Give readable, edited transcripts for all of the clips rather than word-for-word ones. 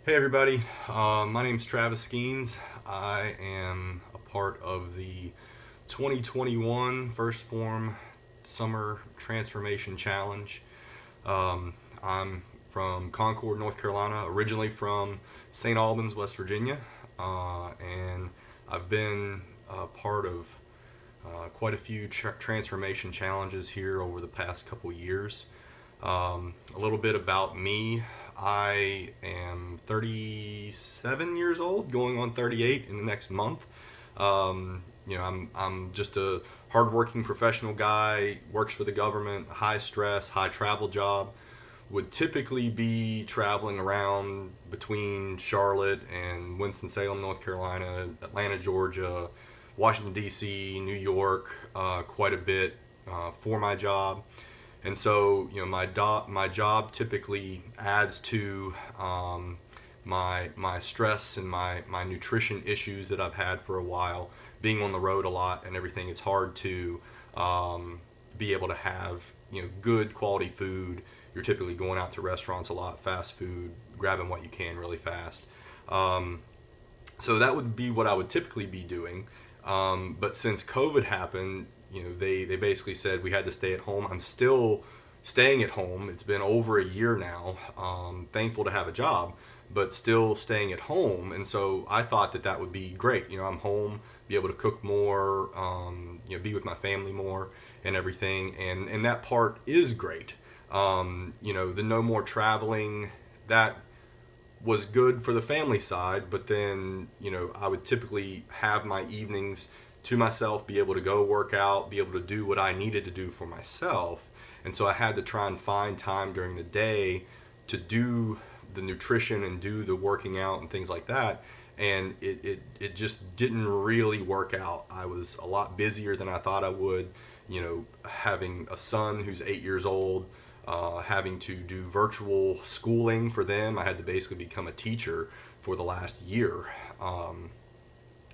Hey everybody, my name's Travis Skeens. I am a part of the 2021 First Phorm Summer Transformation Challenge. I'm from Concord, North Carolina, originally from St. Albans, West Virginia, and I've been a part of quite a few transformation challenges here over the past couple years. A little bit about me. I am 37 years old, going on 38 in the next month. I'm just a hardworking professional guy, works for the government, high stress, high travel job. Would typically be traveling around between Charlotte and Winston-Salem, North Carolina, Atlanta, Georgia, Washington, D.C., New York, quite a bit for my job. And so, my job typically adds to my stress and my nutrition issues that I've had for a while. Being on the road a lot and everything, it's hard to be able to have good quality food. You're typically going out to restaurants a lot, fast food, grabbing what you can really fast. Um, so that would be what I would typically be doing. But since COVID happened, they basically said we had to stay at home. I'm still staying at home. It's been over a year now. Thankful to have a job, but still staying at home. And so I thought that would be great. I'm home, be able to cook more, be with my family more and everything. And that part is great. The no more traveling, that was good for the family side, but then, I would typically have my evenings to myself, be able to go work out, be able to do what I needed to do for myself. And so I had to try and find time during the day to do the nutrition and do the working out and things like that. And it just didn't really work out. I was a lot busier than I thought I would, having a son who's 8 years old, having to do virtual schooling for them. I had to basically become a teacher for the last year.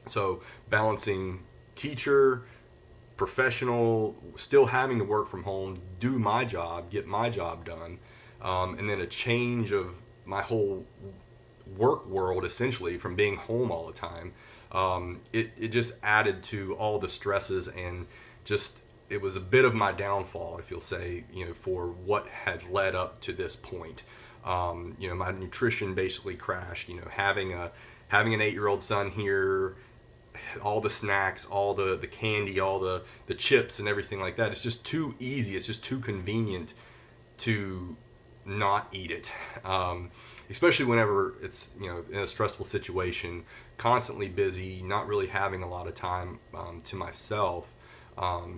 So balancing teacher, professional, still having to work from home, do my job, get my job done, and then a change of my whole work world essentially from being home all the time. It just added to all the stresses and just it was a bit of my downfall, if you'll say, for what had led up to this point. My nutrition basically crashed. Having an 8-year-old son here, all the snacks, all the candy, all the chips and everything like that. It's just too easy. It's just too convenient to not eat it. Especially whenever it's in a stressful situation, constantly busy, not really having a lot of time to myself.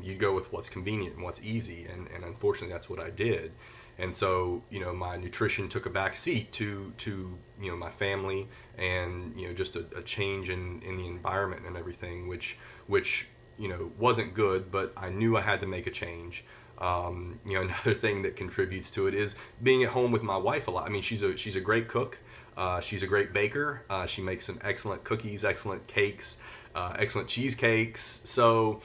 You go with what's convenient and what's easy, and unfortunately that's what I did. And so my nutrition took a back seat to my family and just a change in the environment and everything, which wasn't good, but I knew I had to make a change. Another thing that contributes to it is being at home with my wife a lot. I mean, she's a great cook. She's a great baker. She makes some excellent cookies, excellent cakes, excellent cheesecakes. So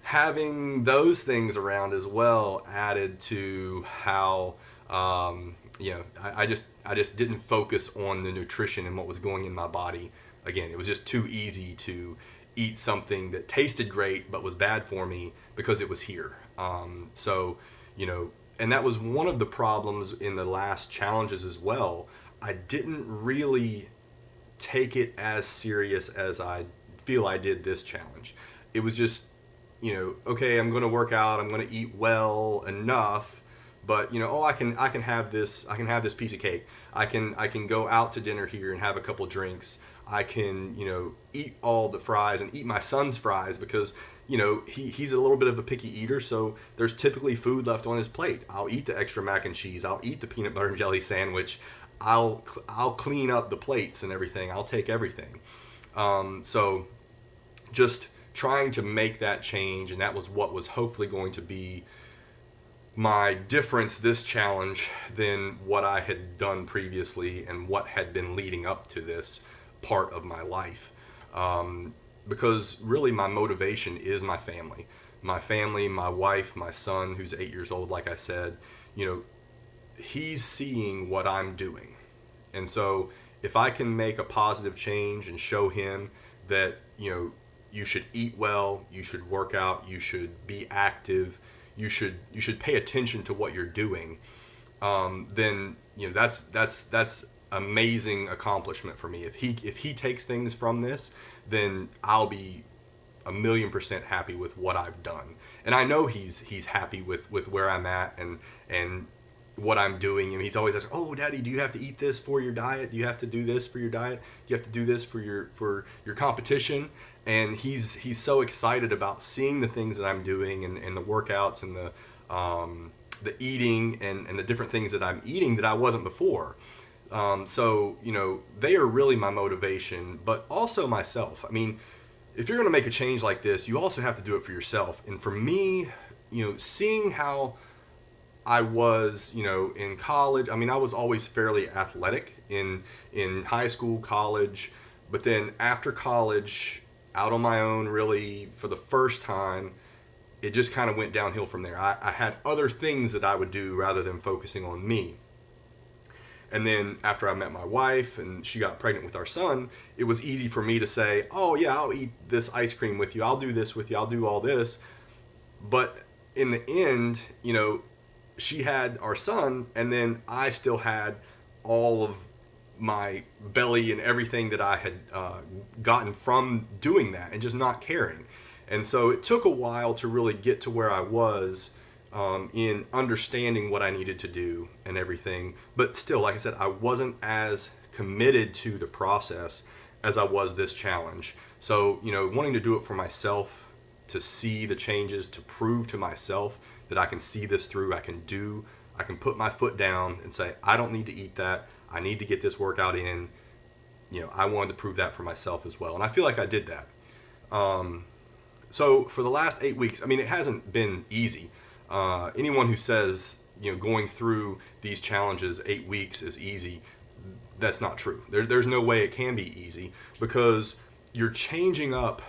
having those things around as well added to how I just didn't focus on the nutrition and what was going in my body. Again, it was just too easy to eat something that tasted great but was bad for me because it was here. And that was one of the problems in the last challenges as well. I didn't really take it as serious as I feel I did this challenge. It was just okay, I'm going to work out, I'm going to eat well enough, but I can have this piece of cake. I can go out to dinner here and have a couple drinks. I can eat all the fries and eat my son's fries because he's a little bit of a picky eater, so there's typically food left on his plate. I'll eat the extra mac and cheese. I'll eat the peanut butter and jelly sandwich. I'll clean up the plates and everything. I'll take everything. So just trying to make that change, and that was what was hopefully going to be my difference this challenge than what I had done previously and what had been leading up to this part of my life. Because really my motivation is my family. My family, my wife, my son who's 8 years old, like I said, he's seeing what I'm doing. And so if I can make a positive change and show him that, you should eat well, you should work out, you should be active, you should pay attention to what you're doing, then that's amazing accomplishment for me. If he takes things from this, then I'll be 1,000,000% happy with what I've done, and I know he's happy with where I'm at and what I'm doing. And he's always asking, "Oh, Daddy, do you have to eat this for your diet? Do you have to do this for your diet? Do you have to do this for your competition?" And he's so excited about seeing the things that I'm doing and the workouts and the eating and the different things that I'm eating that I wasn't before. So they are really my motivation, but also myself. I mean, if you're going to make a change like this, you also have to do it for yourself. And for me, seeing how I was, in college. I mean, I was always fairly athletic in high school, college, but then after college, out on my own, really for the first time, it just kind of went downhill from there. I had other things that I would do rather than focusing on me. And then after I met my wife and she got pregnant with our son, it was easy for me to say, "Oh yeah, I'll eat this ice cream with you. I'll do this with you. I'll do all this." But in the end, she had our son, and then I still had all of my belly and everything that I had gotten from doing that and just not caring. And so it took a while to really get to where I was in understanding what I needed to do and everything. But still, like I said, I wasn't as committed to the process as I was this challenge. So, wanting to do it for myself, to see the changes, to prove to myself that I can see this through, I can put my foot down and say, I don't need to eat that. I need to get this workout in. I wanted to prove that for myself as well. And I feel like I did that. So for the last 8 weeks, I mean, it hasn't been easy. Anyone who says, going through these challenges 8 weeks is easy, that's not true. There's no way it can be easy, because you're changing up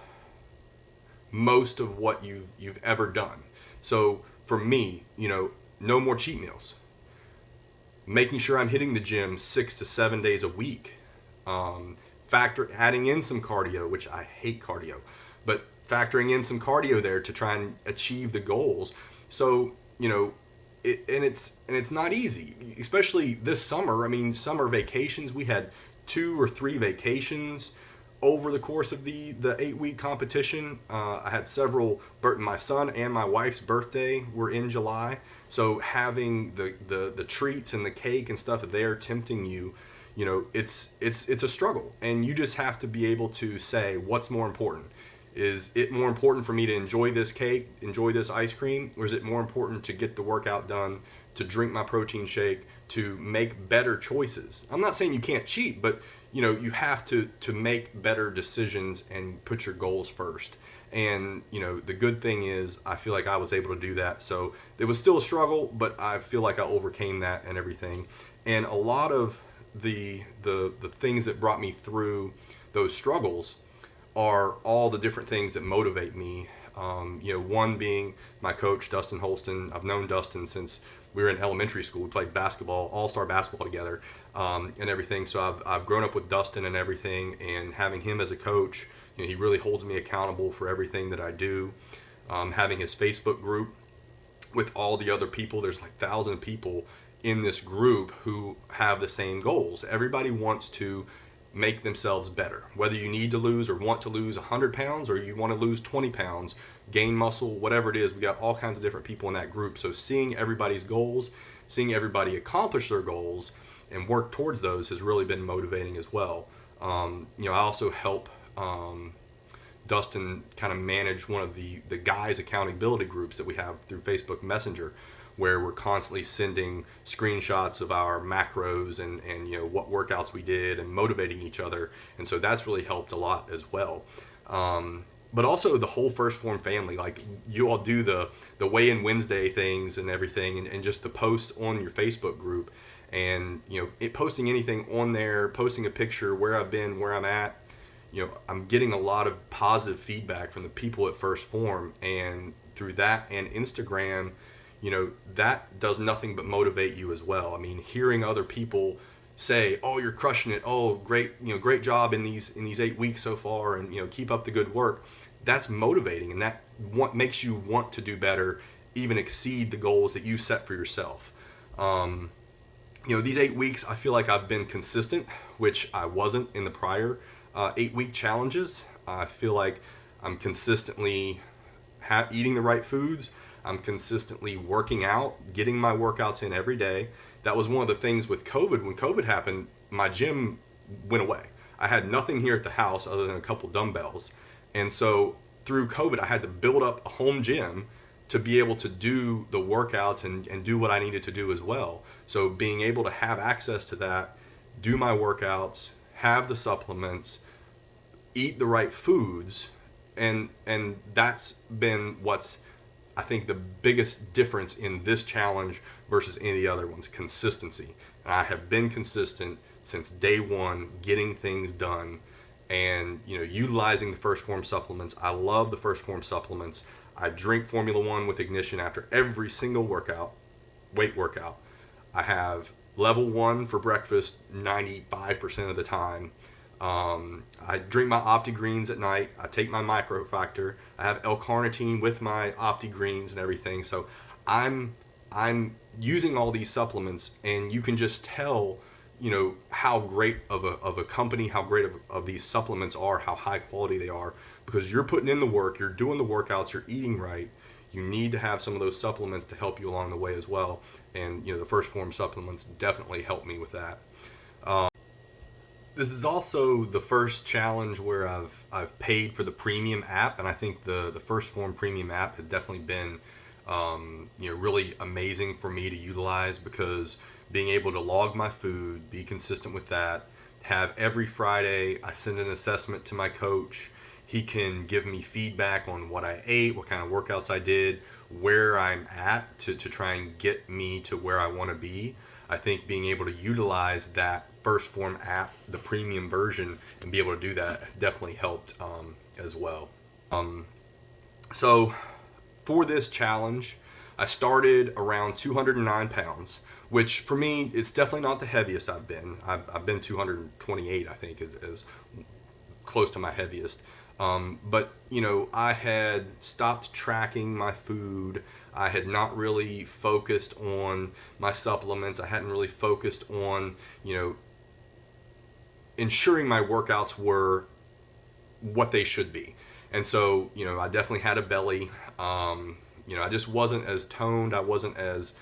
most of what you've ever done. So for me, no more cheat meals. Making sure I'm hitting the gym 6 to 7 days a week. Adding in some cardio, which I hate cardio, but factoring in some cardio there to try and achieve the goals. So, it's not easy, especially this summer. I mean, summer vacations, we had 2 or 3 vacations over the course of the 8-week competition. I had several. My son and my wife's birthday were in July, so having the treats and the cake and stuff there tempting you, it's a struggle, and you just have to be able to say, what's more important? Is it more important for me to enjoy this cake, enjoy this ice cream, or is it more important to get the workout done, to drink my protein shake, to make better choices? I'm not saying you can't cheat, but you have to make better decisions and put your goals first. And the good thing is, I feel like I was able to do that. So it was still a struggle, but I feel like I overcame that and everything. And a lot of the things that brought me through those struggles are all the different things that motivate me. One being my coach, Dustin Holston. I've known Dustin since we were in elementary school. We played basketball, all-star basketball together, and everything. So I've grown up with Dustin and everything, and having him as a coach, he really holds me accountable for everything that I do. Having his Facebook group with all the other people, there's like 1,000 people in this group who have the same goals. Everybody wants to make themselves better. Whether you need to lose or want to lose 100 pounds, or you want to lose 20 pounds, gain muscle, whatever it is, we got all kinds of different people in that group. So seeing everybody's goals, seeing everybody accomplish their goals and work towards those has really been motivating as well. I also help Dustin kind of manage one of the guys accountability groups that we have through Facebook Messenger, where we're constantly sending screenshots of our macros and what workouts we did and motivating each other. And so that's really helped a lot as well. But also the whole First Phorm family, like you all do the weigh-in Wednesday things and everything, and just the posts on your Facebook group, and posting anything on there, posting a picture where I've been, where I'm at. I'm getting a lot of positive feedback from the people at First Phorm, and through that and Instagram, that does nothing but motivate you as well. I mean, hearing other people say, "Oh, you're crushing it. Oh, great, great job in these 8 weeks so far, and keep up the good work." That's motivating, and that what makes you want to do better, even exceed the goals that you set for yourself. Um, these 8 weeks, I feel like I've been consistent, which I wasn't in the prior 8 week challenges. I feel like I'm consistently eating the right foods. I'm consistently working out, getting my workouts in every day. That was one of the things with COVID. When COVID happened, my gym went away. I had nothing here at the house other than a couple dumbbells. And so through COVID, I had to build up a home gym to be able to do the workouts and do what I needed to do as well. So being able to have access to that, do my workouts, have the supplements, eat the right foods, and that's been what's, I think, the biggest difference in this challenge versus any of the other ones: consistency. And I have been consistent since day one, getting things done, and utilizing the First Form supplements. I love the First Form supplements. I drink Formula One with Ignition after every single weight workout. I have level 1 for breakfast 95% of the time. I drink my OptiGreens at night. I take my microfactor. I have L-carnitine with my OptiGreens and everything. So I'm using all these supplements, and you can just tell, how great of a company, how great of these supplements are, how high quality they are, because you're putting in the work, you're doing the workouts, you're eating right. You need to have some of those supplements to help you along the way as well. And the First Form supplements definitely help me with that. This is also the first challenge where I've paid for the premium app, and I think the First Form premium app has definitely been really amazing for me to utilize, because being able to log my food, be consistent with that, have every Friday I send an assessment to my coach. He can give me feedback on what I ate, what kind of workouts I did, where I'm at to try and get me to where I want to be. I think being able to utilize that First Form app, the premium version, and be able to do that definitely helped as well. So for this challenge, I started around 209 pounds, which for me, it's definitely not the heaviest I've been. I've been 228, I think, is close to my heaviest. But I had stopped tracking my food. I had not really focused on my supplements. I hadn't really focused on, ensuring my workouts were what they should be. And so, I definitely had a belly. I just wasn't as toned. I wasn't as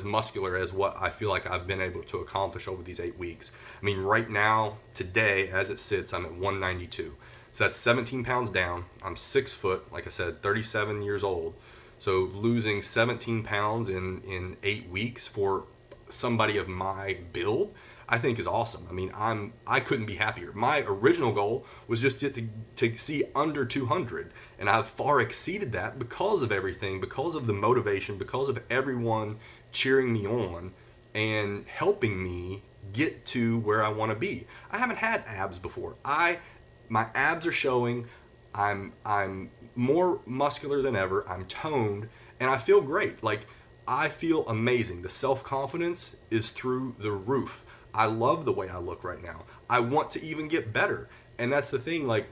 muscular as what I feel like I've been able to accomplish over these 8 weeks. I mean, right now, today, as it sits, I'm at 192. So that's 17 pounds down. I'm 6 foot, like I said, 37 years old. So losing 17 pounds in 8 weeks for somebody of my build, I think is awesome. I mean, I couldn't be happier. My original goal was just to see under 200, and I've far exceeded that because of everything, because of the motivation, because of everyone cheering me on and helping me get to where I want to be. I haven't had abs before. My abs are showing. I'm more muscular than ever. I'm toned, and I feel great. Like, I feel amazing. The self-confidence is through the roof. I love the way I look right now. I want to even get better. And that's the thing, like,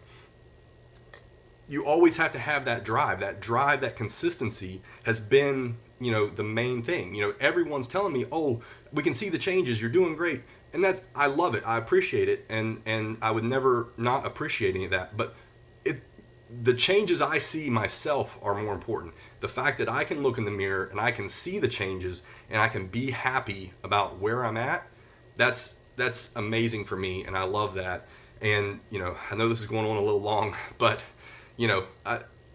you always have to have that drive. That consistency has been, the main thing. Everyone's telling me, "Oh, we can see the changes. You're doing great." And I love it. I appreciate it. And I would never not appreciate any of that. But the changes I see myself are more important. The fact that I can look in the mirror and I can see the changes and I can be happy about where I'm at, that's amazing for me, and I love that. And I know this is going on a little long, but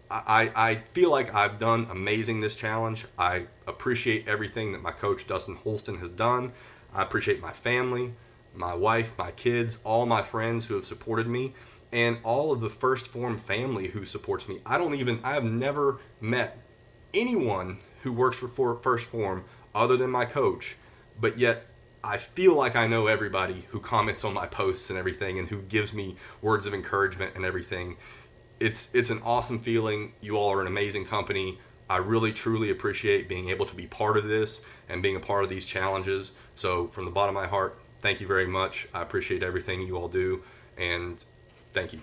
I feel like I've done amazing this challenge. I appreciate everything that my coach Dustin Holston has done. I appreciate my family, my wife, my kids, all my friends who have supported me, and all of the First Form family who supports me. I have never met anyone who works for First Form other than my coach, but yet I feel like I know everybody who comments on my posts and everything, and who gives me words of encouragement and everything. It's an awesome feeling. You all are an amazing company. I really truly appreciate being able to be part of this and being a part of these challenges. So from the bottom of my heart, thank you very much. I appreciate everything you all do, and thank you.